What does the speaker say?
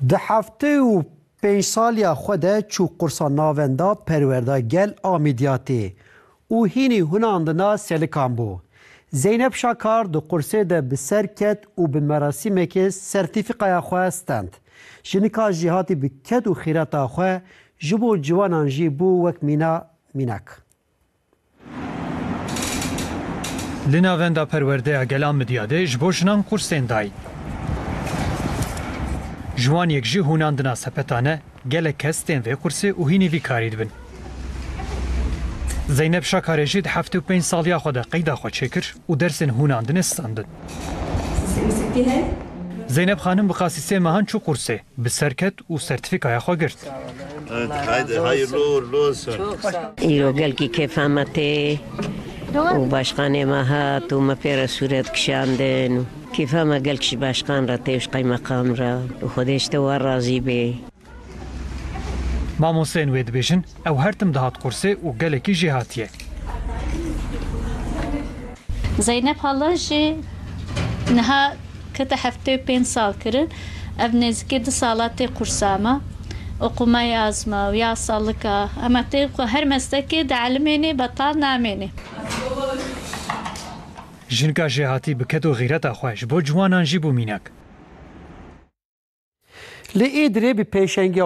ده هفته و 5 سالیا خود چو قرصا ناوندا پروردا گل آمیدیاتی و هینی هناندنا سلیکان بو. زینب شاکار دو قرصه ده بسر کت و به مراسم که سرتیفیقای خواه استند. جنکا جهاتی بکت و خیراتا خواه جبو جوانان جی بو وک مینک. لناوندا پرورده گل آمیدیاده جبو جنان قرصین دای. جوان یک جی هوناندنا سپتانه گل کستین و قرصه و هینی وی کارید بن. زینب شاکار جید 75 سالیا خود قیدا خود چکر و درسن هوناندن استاندن. زینب خانم بخاصیسه مهان چو قرصه به سرکت و سرتیفیکای خود گرد. ایرو گل کی کفامته و باشخانه ماهات و مپیر صورت کشاندن کفام گل کش باشخان را تیش قی مقام را و خودش تو راضی به. ماموسین وید بیشن او هرتم دهات قرصه و گل کی جهاتیه. زینب حالانجی نها کت 75 سال کرد اب نزدیک 2 سالات قرصامه و قمای آزما و یا سالکا اما تیخو هر مسلکی دعلمینی بطال نامینی. جنکا جهاتی بکت و غیرت خواهش با جوانان جی بو مینک. لی ایدری به پیشنگی